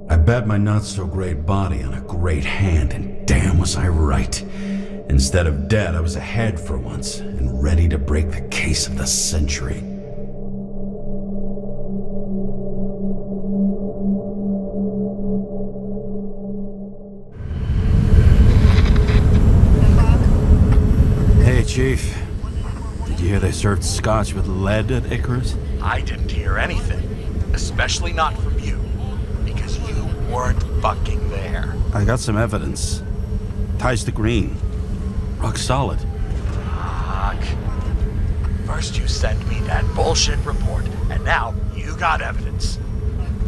I bet my not-so-great body on a great hand, and damn was I right. Instead of dead, I was ahead for once, and ready to break the case of the century. Hey, Chief. Did you hear they served scotch with lead at Icarus? I didn't hear anything. Especially not from you. Because you weren't fucking there. I got some evidence. Ties to Green. Rock solid. Fuck. First you send me that bullshit report, and now you got evidence.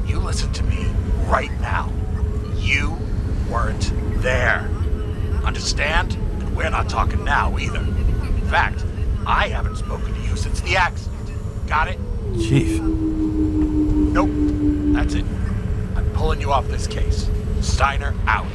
You listen to me right now. You weren't there. Understand? And we're not talking now either. In fact, I haven't spoken to you since the accident. Got it? Chief. Nope. That's it. I'm pulling you off this case. Steiner out.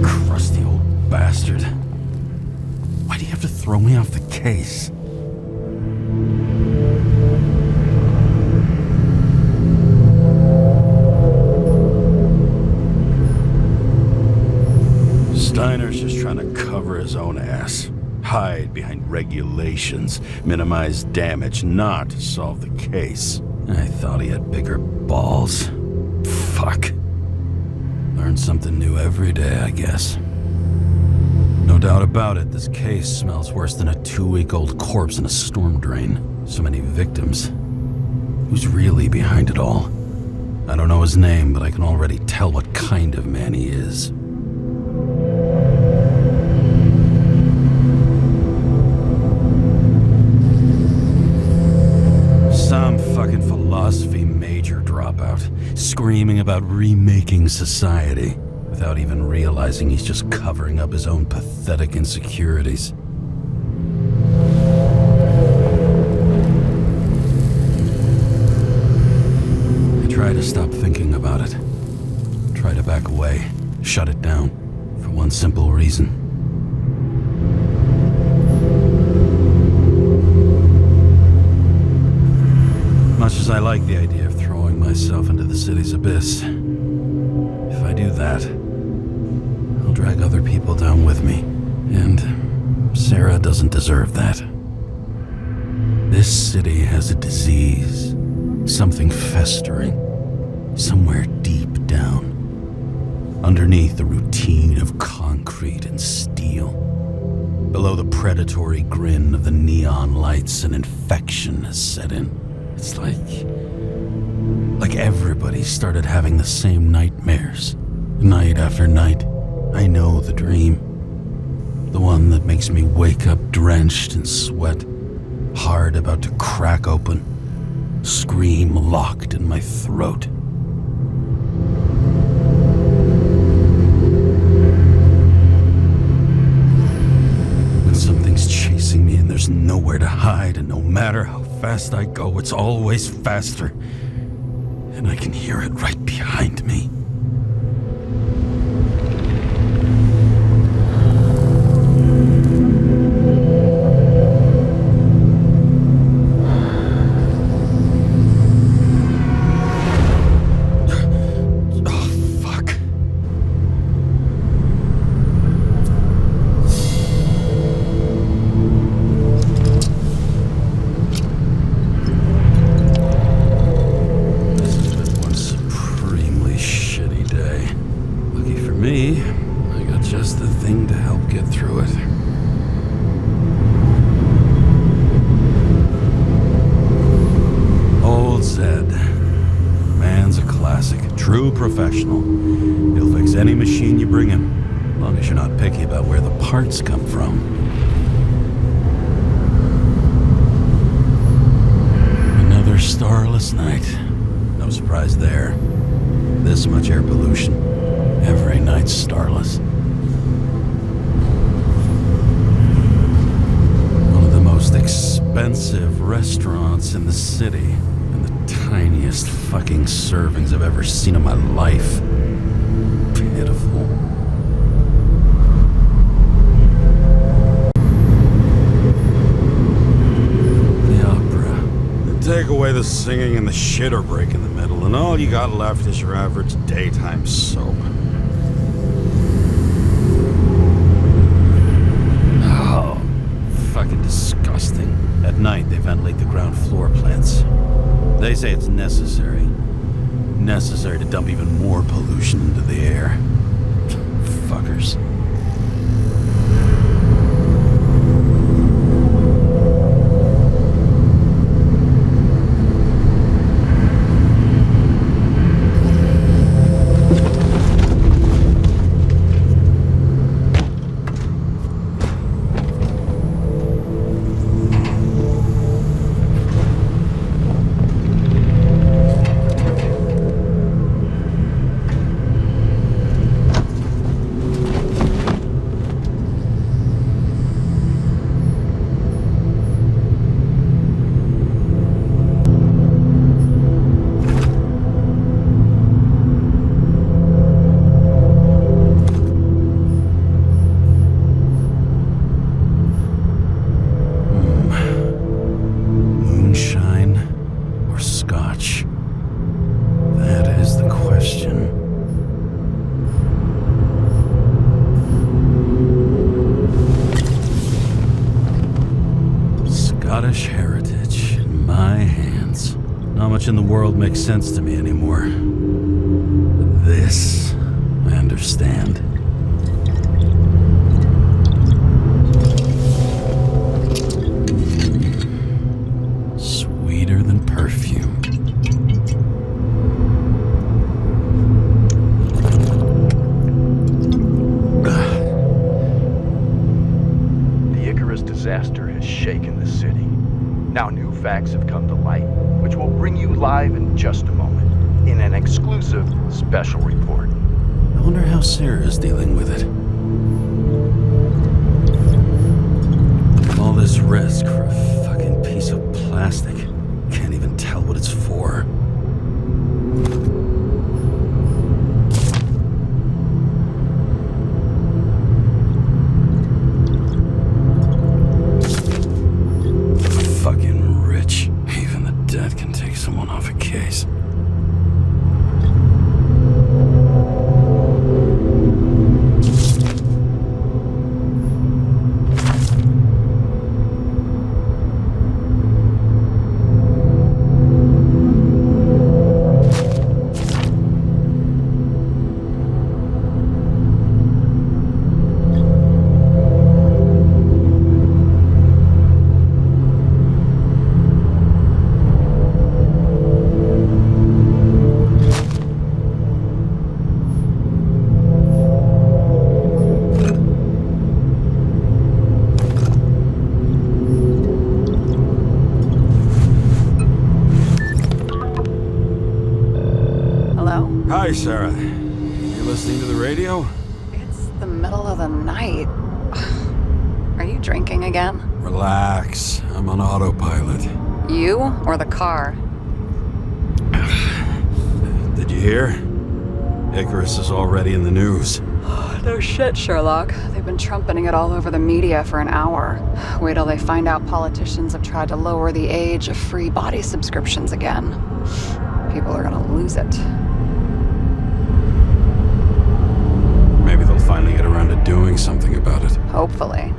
Crusty old bastard. Why do you have to throw me off the case? Steiner's just trying to cover his own ass. Hide behind regulations, minimize damage, not solve the case. I thought he had bigger balls. Fuck. Learn something new every day, I guess. No doubt about it, this case smells worse than a 2-week-old corpse in a storm drain. So many victims. Who's really behind it all? I don't know his name, but I can already tell what kind of man he is. Some fucking philosophy major dropout, screaming about remaking society, without even realizing he's just covering up his own pathetic insecurities. I try to stop thinking about it. Try to back away, shut it down, for one simple reason. Much as I like the idea of throwing myself into the city's abyss, if I do that, I'll drag other people down with me, and Sarah doesn't deserve that. This city has a disease, something festering, somewhere deep down, underneath the routine of concrete and steel. Below the predatory grin of the neon lights, an infection has set in. It's like everybody started having the same nightmares, night after night. I know the dream. The one that makes me wake up drenched in sweat, heart about to crack open, scream locked in my throat. When something's chasing me and there's nowhere to hide, and no matter how fast I go, it's always faster. And I can hear it right behind me. True professional. He'll fix any machine you bring him, as long as you're not picky about where the parts come from. Another starless night. No surprise there. This much air pollution. Every night's starless. One of the most expensive restaurants in the city, and the tiniest tiniest fucking servings I've ever seen in my life. Pitiful. The opera. Take away the singing and the shitter break in the middle, and all you got left is your average daytime soap. Oh, fucking disgusting. At night, they ventilate the ground floor plants. They say it's necessary. Necessary to dump even more pollution into the air. Fuckers. Scottish heritage in my hands. Not much in the world makes sense to me anymore. But this, I understand. Sweeter than perfume. The Icarus disaster has shaken the city. Now new facts have come to light, which we'll bring you live in just a moment, in an exclusive special report. I wonder how Sarah is dealing with it. All this risk for a fucking piece of plastic. Can't even tell what it's for. Fucking rich. Even the dead can take someone off a case. Hi, Sarah. You listening to the radio? It's the middle of the night. Are you drinking again? Relax. I'm on autopilot. You or the car? Did you hear? Icarus is already in the news. No shit, Sherlock. They've been trumpeting it all over the media for an hour. Wait till they find out politicians have tried to lower the age of free body subscriptions again. People are gonna lose it. Maybe they'll finally get around to doing something about it. Hopefully.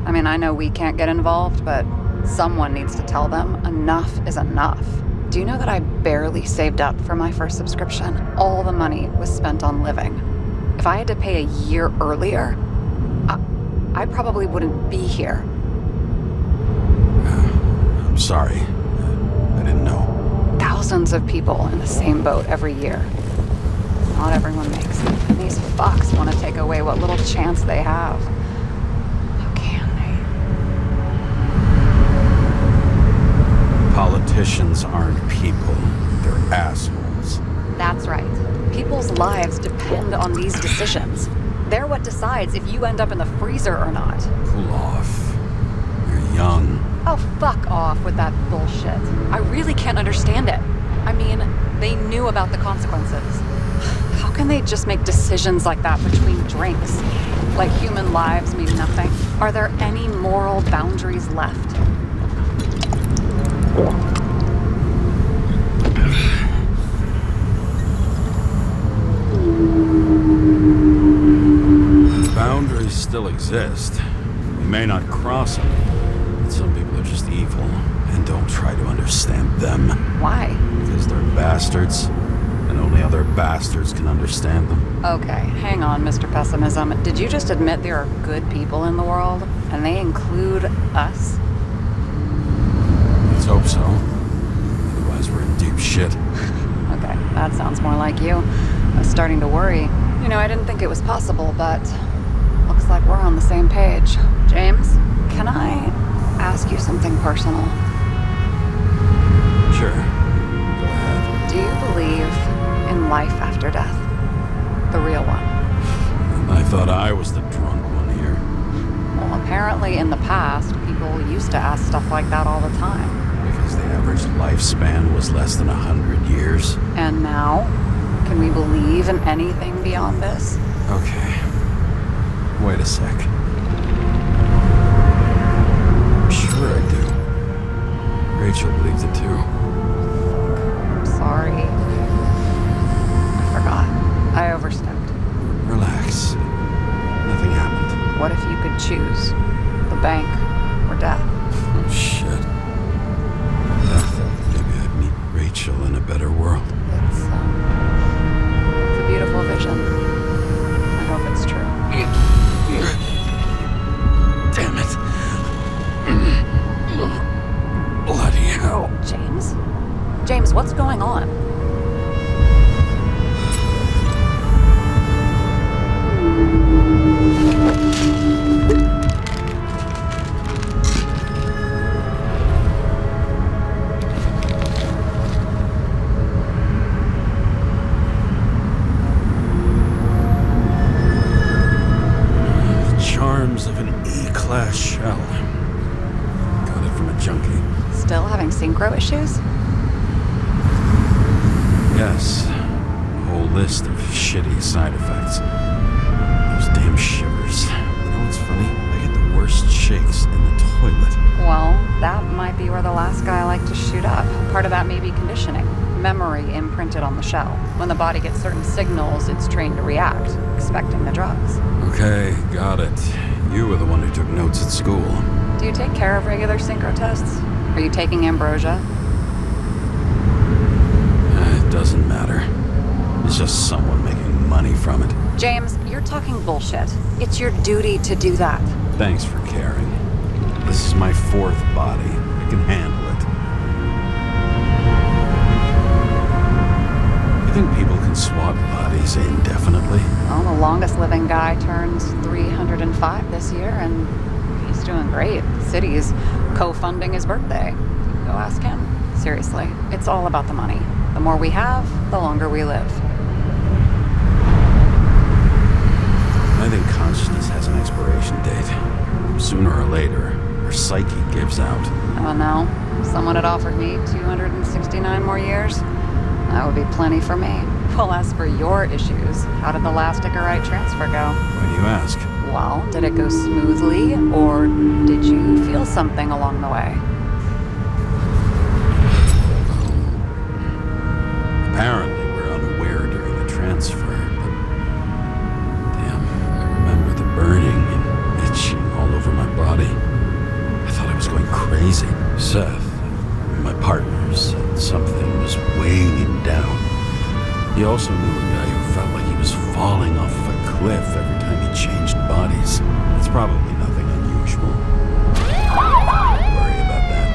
I mean, I know we can't get involved, but someone needs to tell them enough is enough. Do you know that I barely saved up for my first subscription? All the money was spent on living. If I had to pay a year earlier, I probably wouldn't be here. I'm sorry. I didn't know. Thousands of people in the same boat every year. Not everyone makes it. And these fucks want to take away what little chance they have. How can they? Politicians aren't people. They're assholes. That's right. People's lives depend on these decisions. They're what decides if you end up in the freezer or not. Cool off. You're young. Oh, fuck off with that bullshit. I really can't understand it. I They knew about the consequences. How can they just make decisions like that between drinks? Like human lives mean nothing? Are there any moral boundaries left? Boundaries still exist. We may not cross them, but some people are just evil and don't try to understand them. Why? Because they're bastards, and only other bastards can understand them. Okay, hang on, Mr. Pessimism. Did you just admit there are good people in the world? And they include us? Let's hope so. Otherwise we're in deep shit. Okay, that sounds more like you. I was starting to worry. You know, I didn't think it was possible, but looks like we're on the same page. James, can I ask you something personal? Sure. Go ahead. Do you believe in life after death? The real one? I thought I was the drunk one here. Well, apparently in the past, people used to ask stuff like that all the time. Because the average lifespan was less than 100 years. And now? Can we believe in anything beyond this? Okay. Wait a sec. Sure I do. Rachel believes it too. I'm sorry. I forgot. I overstepped. Relax. Nothing happened. What if you could choose? The bank or death? Oh, shit. Maybe I'd meet Rachel in a better world. It's a beautiful vision. I hope it's true. Damn it. Bloody hell. James? James, what's going on? Charms of an E-class shell. Got it from a junkie. Still having synchro issues? Yes. A whole list of shitty side effects. Those damn shivers. You know what's funny? I get the worst shakes in the toilet. Well, that might be where the last guy liked to shoot up. Part of that may be conditioning. Memory imprinted on the shell. When the body gets certain signals, it's trained to react, expecting the drugs. Okay, got it. You were the one who took notes at school. Do you take care of regular synchro tests? Are you taking ambrosia? It doesn't matter. It's just someone making money from it. James, you're talking bullshit. It's your duty to do that. Thanks for caring. This is my fourth body. I can handle it. You think people can swap bodies indefinitely? Well, the longest living guy turns 305 this year, and he's doing great. The city's co-funding his birthday. Go ask him. Seriously, it's all about the money. The more we have, the longer we live. I think consciousness has an expiration date. Sooner or later, our psyche gives out. Oh no, if someone had offered me 269 more years, that would be plenty for me. Well, as for your issues, how did the last Icarite transfer go? Why do you ask? Well, did it go smoothly, or did you feel something along the way? Apparently, we're unaware during the transfer, but damn, I remember the burning and itching all over my body. I thought I was going crazy. Seth, my partner, said something was weighing him down. He also knew a guy who felt like he was falling off of a cliff every time he changed bodies. It's probably nothing unusual. Don't worry about that.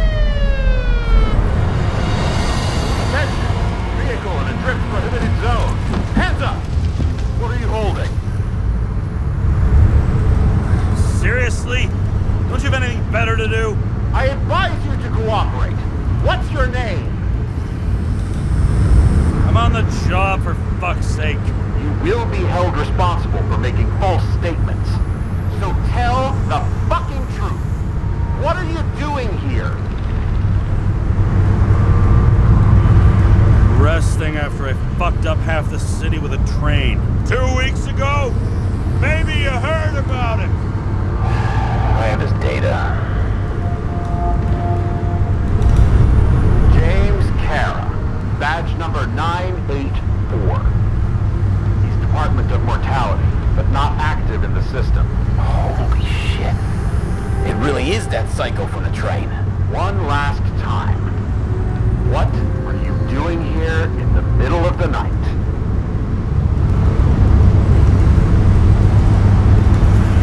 Attention! Vehicle in a drift prohibited zone. Hands up! What are you holding? Seriously? Don't you have anything better to do? I advise you to cooperate. What's your name? I'm on the job, for fuck's sake. You will be held responsible for making false statements. So tell the fucking truth. What are you doing here? Resting after I fucked up half the city with a train. 2 weeks ago? Maybe you heard about it. I have his data. James Kara, badge number 984. He's Department of Mortality, but not active in the system. Holy shit. It really is that psycho from the train. One last time. What are you doing here in the middle of the night?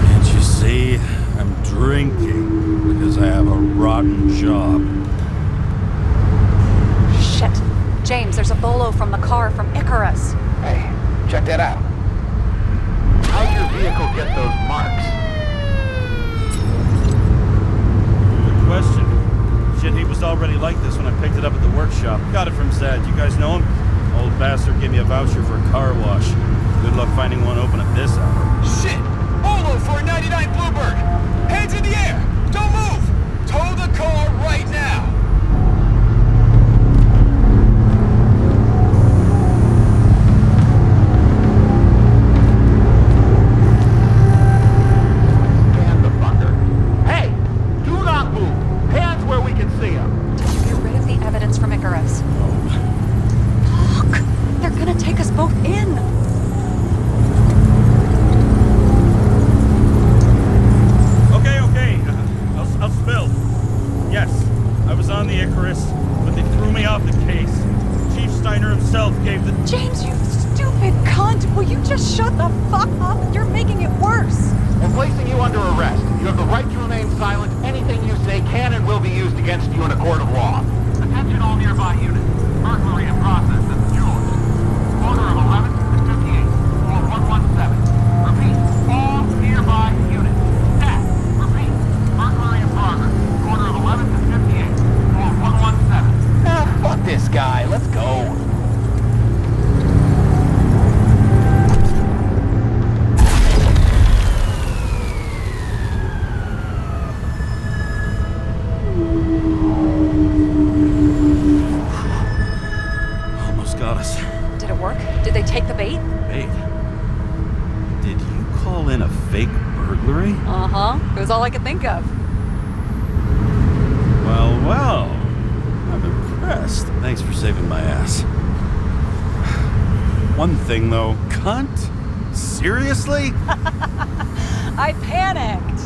Can't you see? I'm drinking because I have a rotten job. Shit. James, there's a bolo from the car from Icarus. Hey, check that out. How'd your vehicle get those marks? Good question. Shit, he was already like this when I picked it up at the workshop. Got it from Zed. You guys know him? Old bastard gave me a voucher for a car wash. Good luck finding one open at this hour. Shit! Bolo for a 99 Bluebird! Hands in the air! Don't move! Tow the car right now! Stand the fucker. Hey! Do not move! Hands where we can see him! Did you get rid of the evidence from Icarus? Fuck! They're gonna take us both in! Okay. I'll spill. Yes, I was on the Icarus, but they threw me off the case. Chief Steiner himself gave the... James, you stupid cunt! Will you just shut the fuck up? You're making it worse! We're placing you under arrest. You have the right to remain silent. Anything you say can and will be used against you in a court of law. Attention all nearby units. Burglary in process at the Jewelers. Corner of 11th and 58. Or 117. Repeat. All nearby units. Stat. Repeat. Burglary in progress. Corner of 11th and 58. Or 117. Ah, fuck this guy. Let's go. Almost got us. Did it work? Did they take the bait? Wait. Did you call in a fake burglary? Uh-huh. It was all I could think of. Well. I'm impressed. Thanks for saving my ass. One thing, though. Cunt? Seriously? I panicked!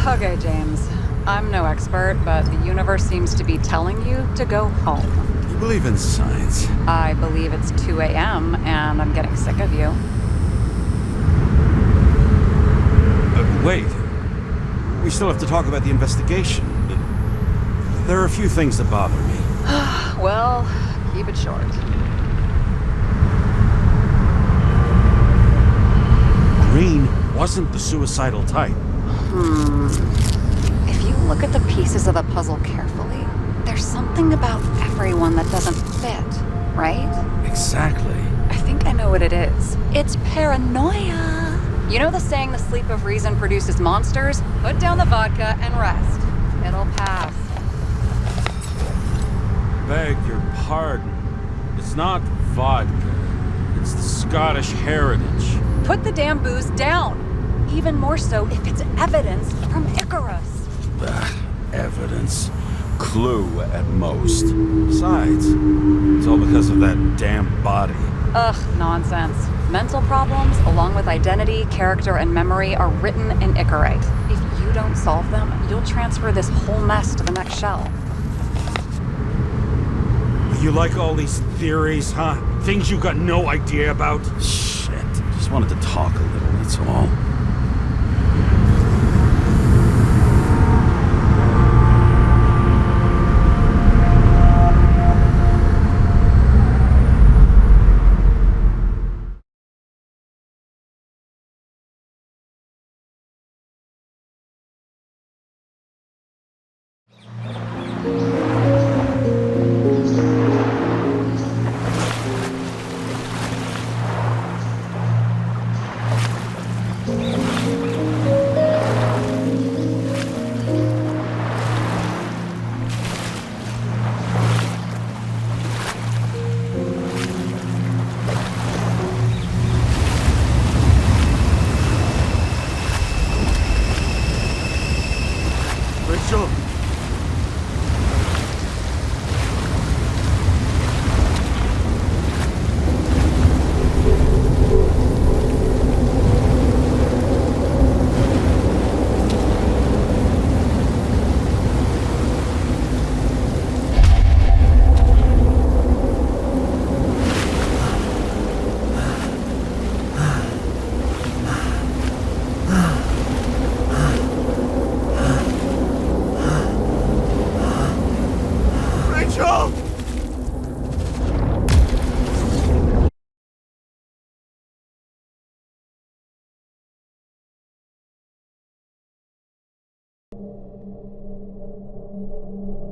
Okay, James. I'm no expert, but the universe seems to be telling you to go home. You believe in science? I believe it's 2 a.m. and I'm getting sick of you. Wait. We still have to talk about the investigation. There are a few things that bother me. Well, keep it short. Green wasn't the suicidal type. If you look at the pieces of the puzzle carefully, there's something about everyone that doesn't fit, right? Exactly. I think I know what it is. It's paranoia. You know the saying, the sleep of reason produces monsters? Put down the vodka and rest. It'll pass. Beg your pardon. It's not vodka. It's the Scottish heritage. Put the damn booze down. Even more so if it's evidence from Icarus. Evidence. Clue at most. Besides, it's all because of that damn body. Ugh, nonsense. Mental problems, along with identity, character, and memory, are written in Icarite. If you don't solve them, you'll transfer this whole mess to the next shelf. You like all these theories, huh? Things you got no idea about? Shit. Just wanted to talk a little, that's all.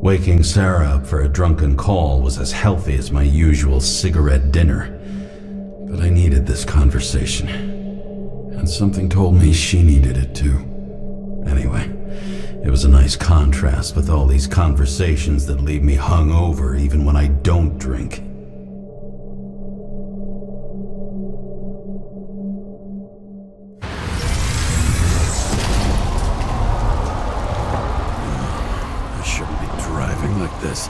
Waking Sarah up for a drunken call was as healthy as my usual cigarette dinner. But I needed this conversation. And something told me she needed it too. Anyway, it was a nice contrast with all these conversations that leave me hungover even when I don't drink. I shouldn't be driving like this.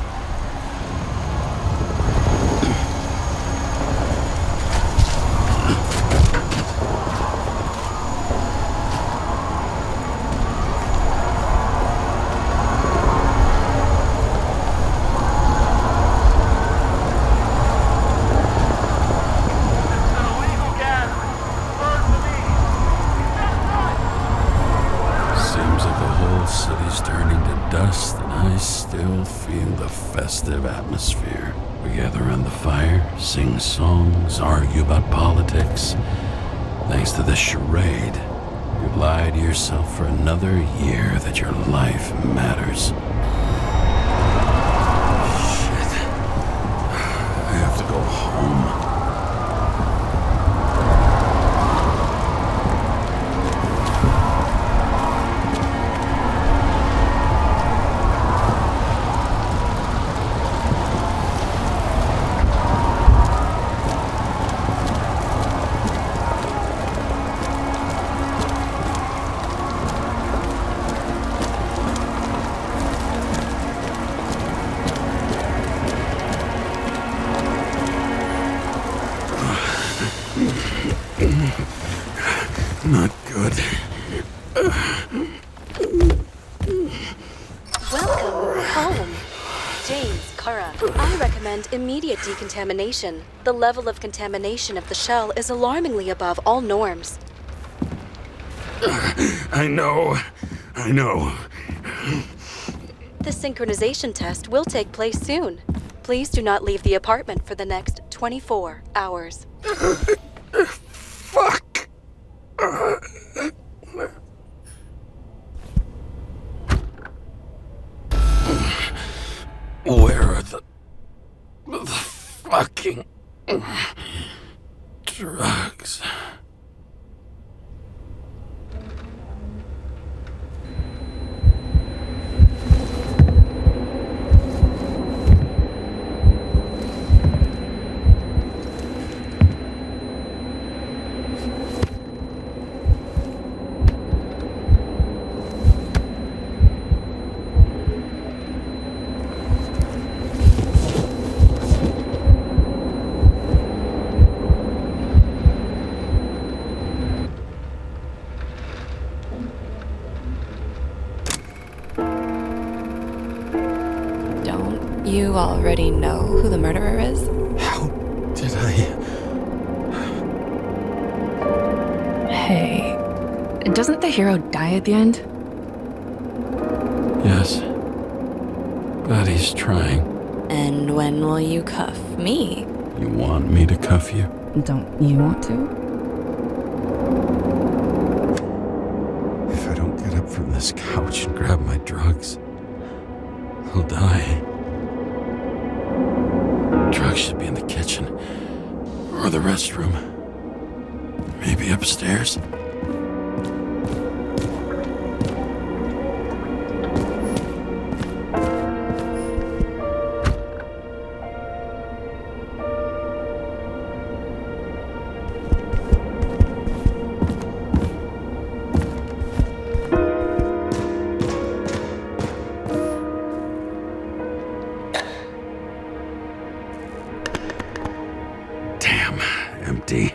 Festive atmosphere. We gather around the fire, sing songs, argue about politics. Thanks to this charade, you lie to yourself for another year that your life matters. Shit. I have to go home. Not good. Welcome home. James, Kara, I recommend immediate decontamination. The level of contamination of the shell is alarmingly above all norms. I know. The synchronization test will take place soon. Please do not leave the apartment for the next 24 hours. Fuck! Where are the fucking drugs? You already know who the murderer is? How did I... Hey, doesn't the hero die at the end? Yes. But he's trying. And when will you cuff me? You want me to cuff you? Don't you want to? If I don't get up from this couch and grab my drugs, I'll die. Drugs should be in the kitchen. Or the restroom. Maybe upstairs. Empty.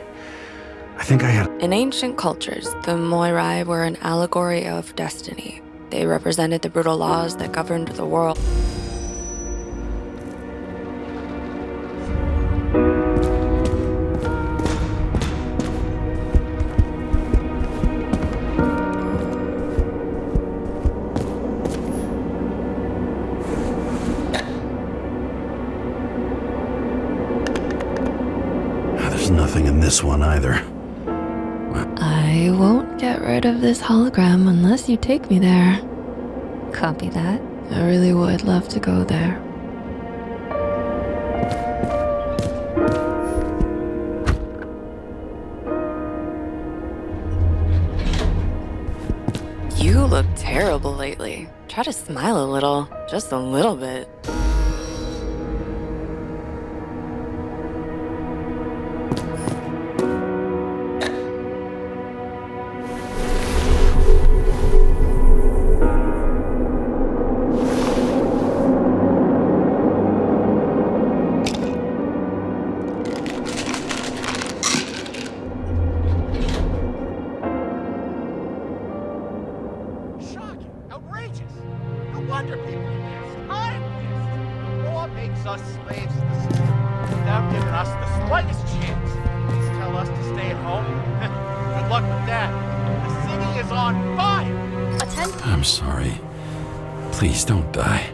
I think I had... In ancient cultures, the Moirai were an allegory of destiny. They represented the brutal laws that governed the world. Nothing in this one either. I won't get rid of this hologram unless you take me there. Copy that. I really would love to go there. You look terrible lately. Try to smile a little, just a little bit. Shocking! Outrageous! No wonder people are pissed. I'm pissed. The law makes us slaves to the system without giving us the slightest chance. Please tell us to stay at home. Good luck with that. The city is on fire! Attend. I'm sorry. Please don't die.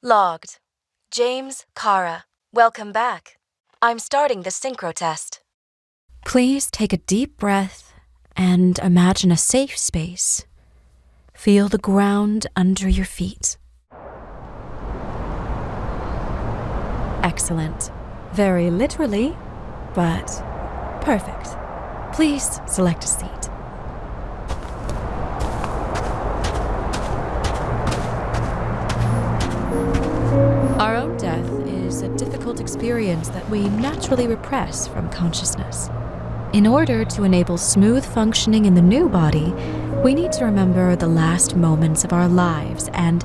Logged. James, Kara, welcome back. I'm starting the synchro test. Please take a deep breath and imagine a safe space. Feel the ground under your feet. Excellent. Very literally, but perfect. Please select a seat. Our own death is a difficult experience that we naturally repress from consciousness. In order to enable smooth functioning in the new body, we need to remember the last moments of our lives and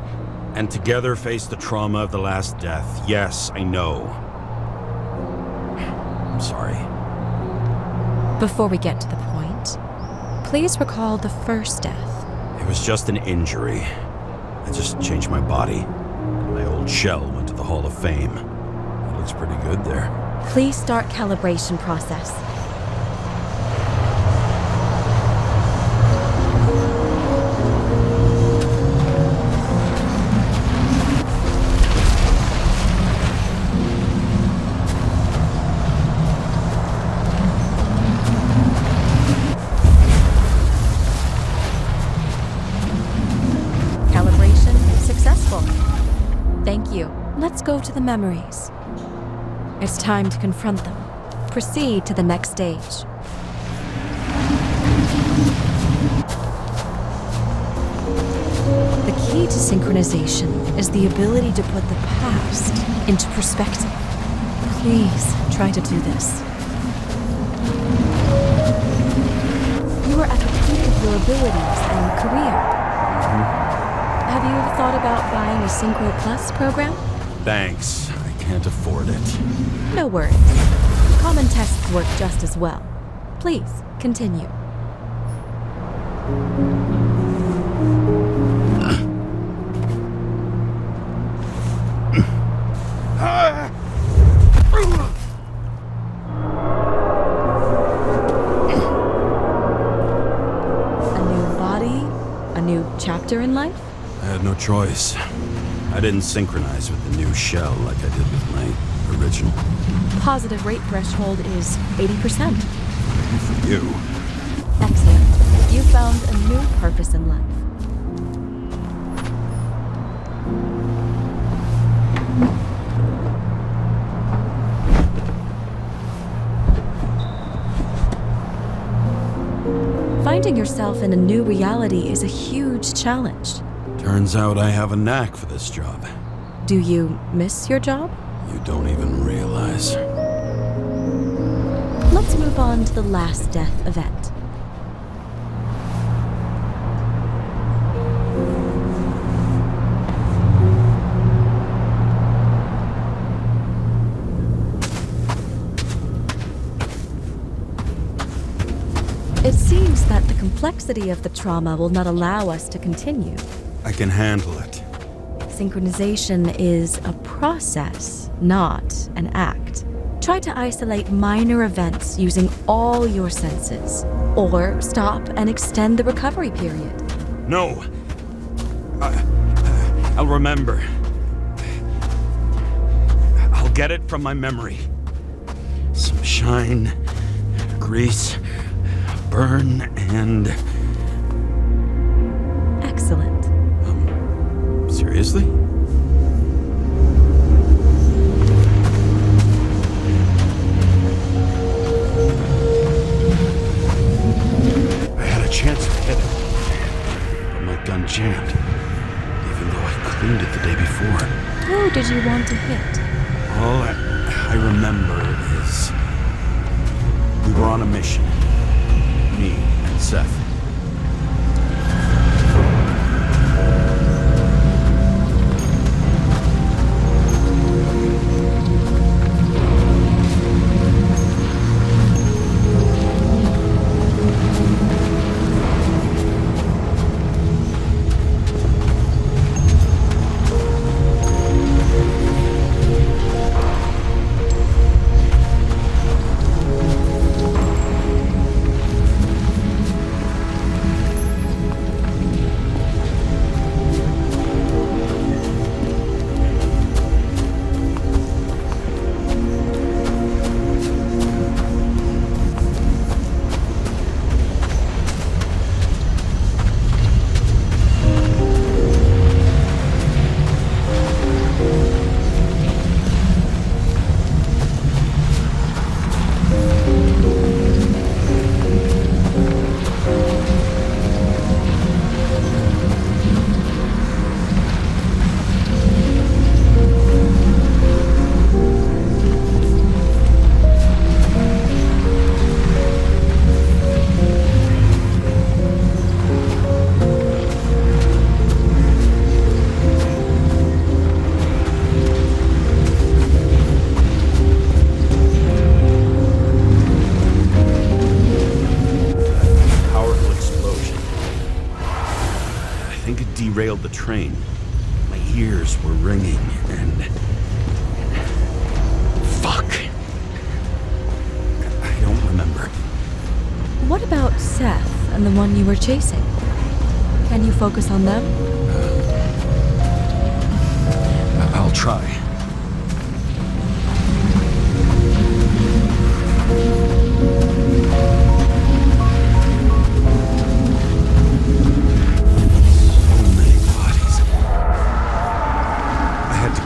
together face the trauma of the last death. Yes, I know. I'm sorry. before we get to the point, please recall the first death. It was just an injury. I just changed my body. My old shell went to the Hall of Fame. It looks pretty good there. Please start calibration process. Calibration successful. Thank you. Let's go to the memories. It's time to confront them. Proceed to the next stage. The key to synchronization is the ability to put the past into perspective. Please try to do this. You are at the peak of your abilities and career. Have you ever thought about buying a Synchro Plus program? Thanks. I can't afford it. No worries. Common tests work just as well. Please, continue. A new body? A new chapter in life? I had no choice. I didn't synchronize with the new shell like I did with my original. Positive rate threshold is 80%. For you. Excellent. You found a new purpose in life. yourself in a new reality is a huge challenge. Turns out I have a knack for this job. Do you miss your job? You don't even realize. Let's move on to the last death event. It seems that the complexity of the trauma will not allow us to continue. I can handle it. Synchronization is a process, not an act. Try to isolate minor events using all your senses, or stop and extend the recovery period. No! I'll remember. I'll get it from my memory. Some shine, grease, burn, and... Excellent. Seriously? I had a chance to hit it, but my gun jammed, even though I cleaned it the day before. Who did you want to hit? All I remember is we were on a mission. Me and Seth. Derailed the train. My ears were ringing and... Fuck! I don't remember. What about Seth and the one you were chasing? Can you focus on them? I'll try.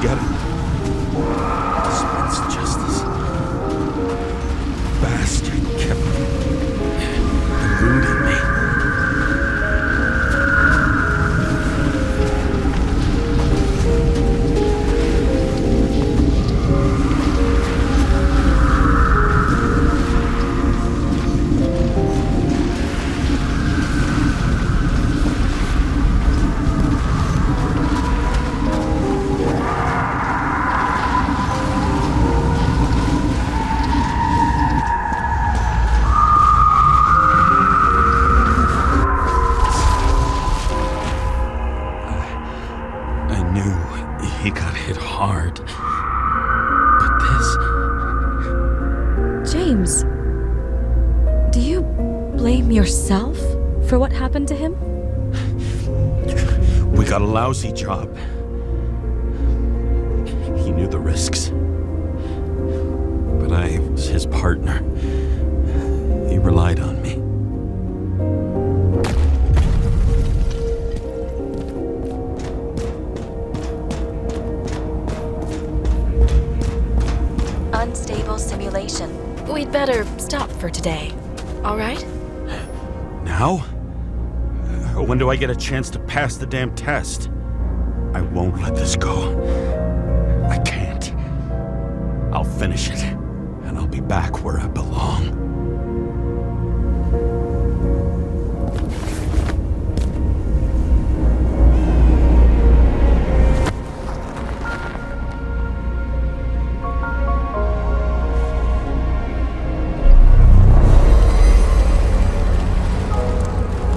Get it. Dispense justice. Bastard kept eluding me. He got hit hard. But this... James, do you blame yourself for what happened to him? We got a lousy job. He knew the risks. But I was his partner. He relied on me. Unstable simulation. We'd better stop for today. All right? Now? When do I get a chance to pass the damn test? I won't let this go. I can't. I'll finish it, and I'll be back where I belong.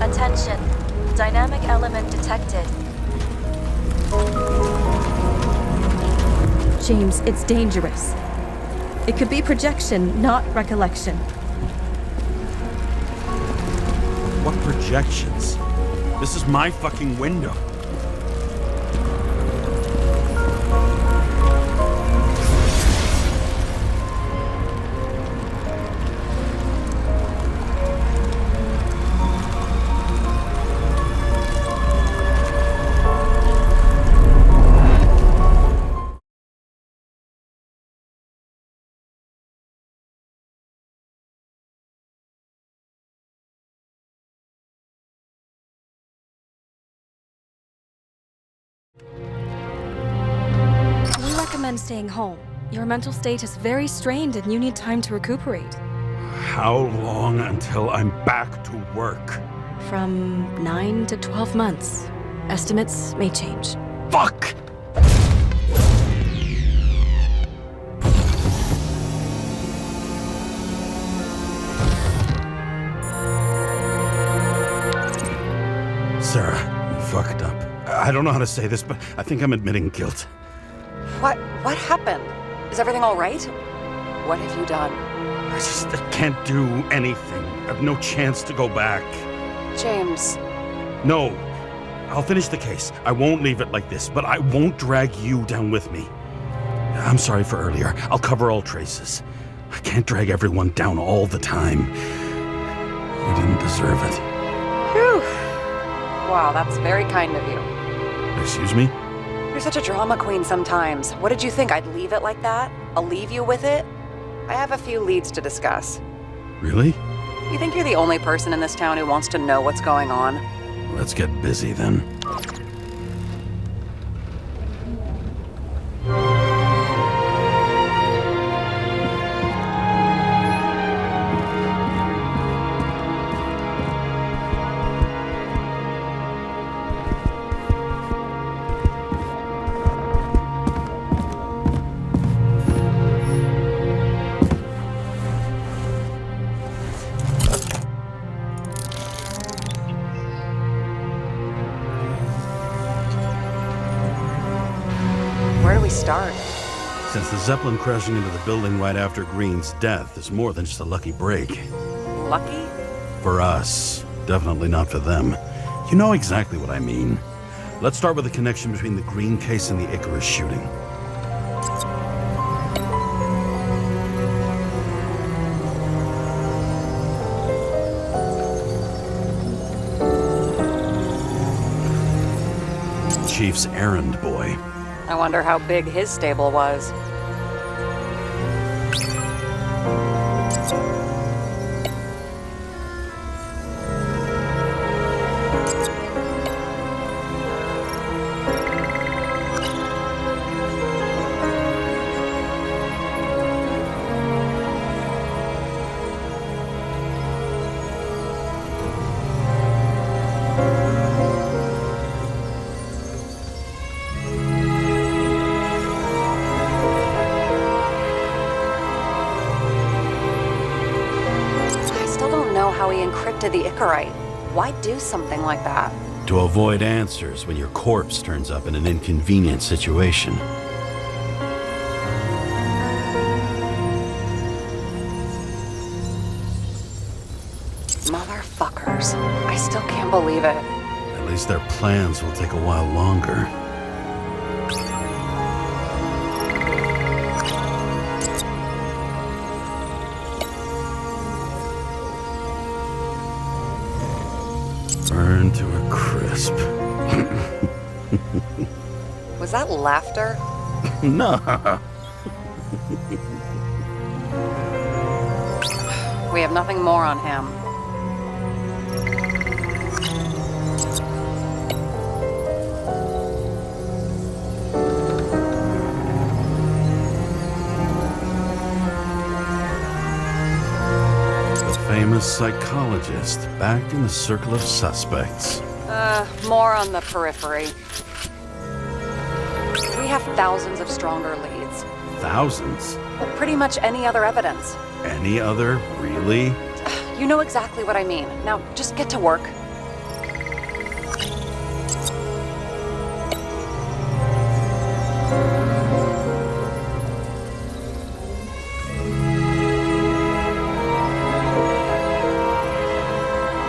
Attention. Dynamic element detected. James, it's dangerous. It could be projection, not recollection. What projections? This is my fucking window. We recommend staying home. Your mental state is very strained and you need time to recuperate. How long until I'm back to work? From 9 to 12 months. Estimates may change. Fuck! Sarah, you fucked up. I don't know how to say this, but I think I'm admitting guilt. What happened? Is everything all right? What have you done? I can't do anything. I have no chance to go back. James. No. I'll finish the case. I won't leave it like this, but I won't drag you down with me. I'm sorry for earlier. I'll cover all traces. I can't drag everyone down all the time. You didn't deserve it. Whew. Wow, that's very kind of you. Excuse me? You're such a drama queen sometimes. What did you think, I'd leave it like that? I'll leave you with it? I have a few leads to discuss. Really? You think you're the only person in this town who wants to know what's going on? Let's get busy then. Where do we start? Since the Zeppelin crashing into the building right after Green's death is more than just a lucky break. Lucky? For us. Definitely not for them. You know exactly what I mean. Let's start with the connection between the Green case and the Icarus shooting. Chief's errand boy. I wonder how big his stable was. How he encrypted the Icarite. Why do something like that? To avoid answers when your corpse turns up in an inconvenient situation. Motherfuckers. I still can't believe it. At least their plans will take a while longer. Burn to a crisp. Was that laughter? No. We have nothing more on him. famous psychologist, back in the circle of suspects. More on the periphery. We have thousands of stronger leads. Thousands? Well, pretty much any other evidence. Any other? Really? You know exactly what I mean. Now, just get to work.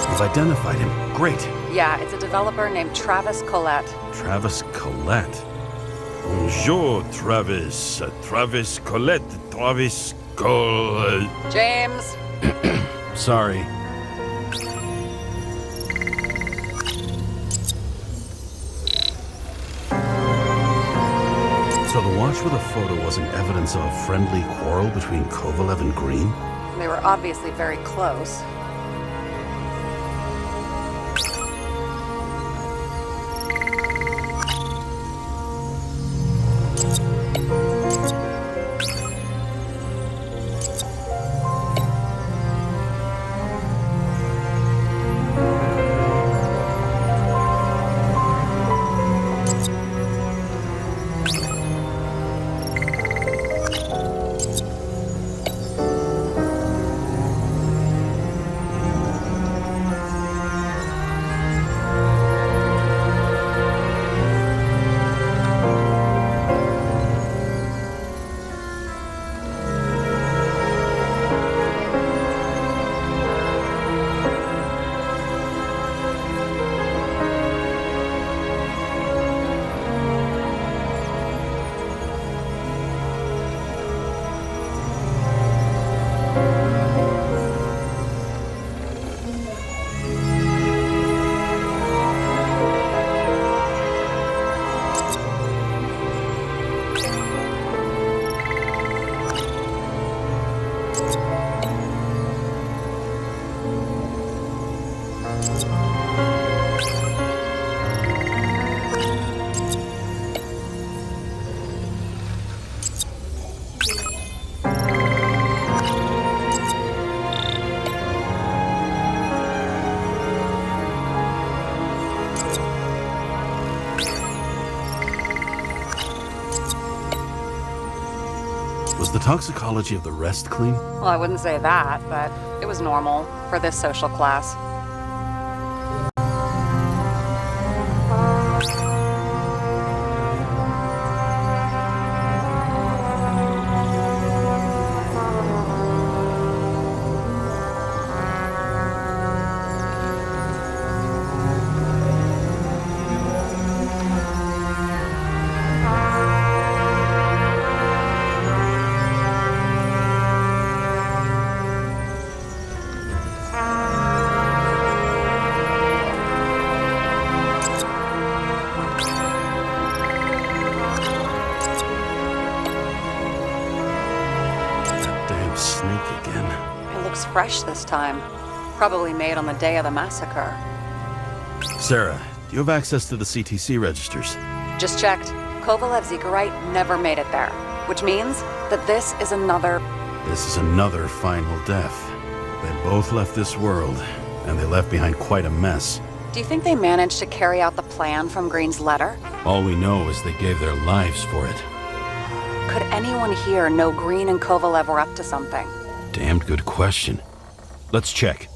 You've identified him. Great. Yeah, it's a developer named Travis Collette. Travis Collette. Bonjour, Travis. Travis Collette. Travis Collette. James! Sorry. So the watch with a photo wasn't evidence of a friendly quarrel between Kovalev and Green? They were obviously very close. Was the toxicology of the rest clean? Well, I wouldn't say that, but it was normal for this social class. Snake again. It looks fresh this time. Probably made on the day of the massacre. Sarah, do you have access to the CTC registers? Just checked. Kovalev Zekarite never made it there, which means that this is another final death. They both left this world, and they left behind quite a mess. Do you think they managed to carry out the plan from Green's letter? All we know is they gave their lives for it. Could anyone here know Green and Kovalev were up to something? Damned good question. Let's check.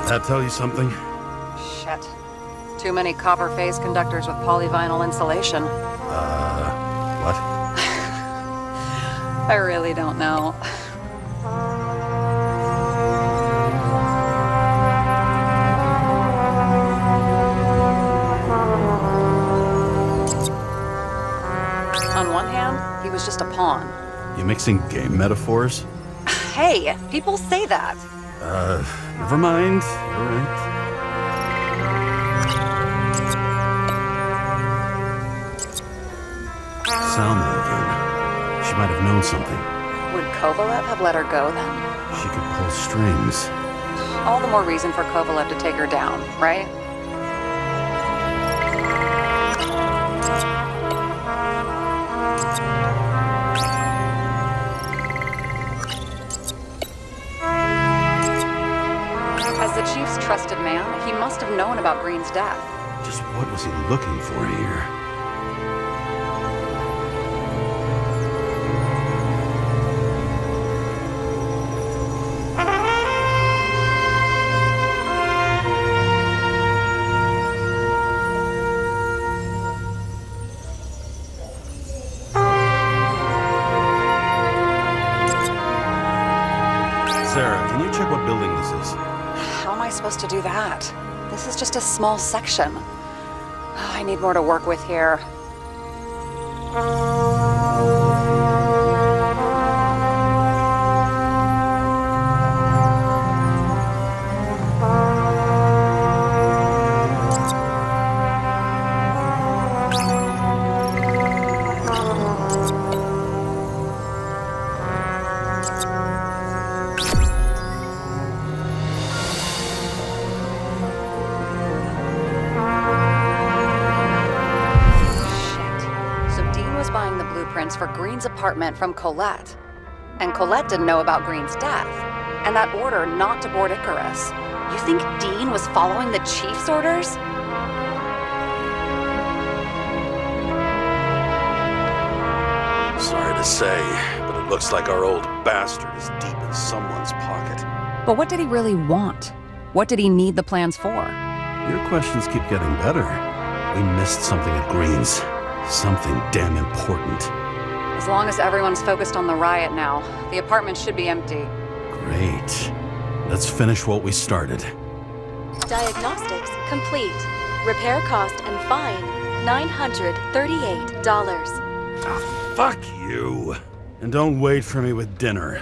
That tell you something? Shit. Too many copper phase conductors with polyvinyl insulation. What? I really don't know. On one hand, he was just a pawn. You mixing game metaphors? Hey, people say that. Never mind. You're right. Salma again. She might have known something. Would Kovalev have let her go then? She could pull strings. All the more reason for Kovalev to take her down, right? As the chief's trusted man, he must have known about Green's death. Just what was he looking for here? Sarah, can you check what building this is? How am I supposed to do that? This is just a small section. I need more to work with here. For Green's apartment from Colette. And Colette didn't know about Green's death, and that order not to board Icarus. You think Dean was following the chief's orders? Sorry to say, but it looks like our old bastard is deep in someone's pocket. But what did he really want? What did he need the plans for? Your questions keep getting better. We missed something at Green's. Something damn important. As long as everyone's focused on the riot now, the apartment should be empty. Great. Let's finish what we started. Diagnostics complete. Repair cost and fine, $938. Ah, fuck you. And don't wait for me with dinner.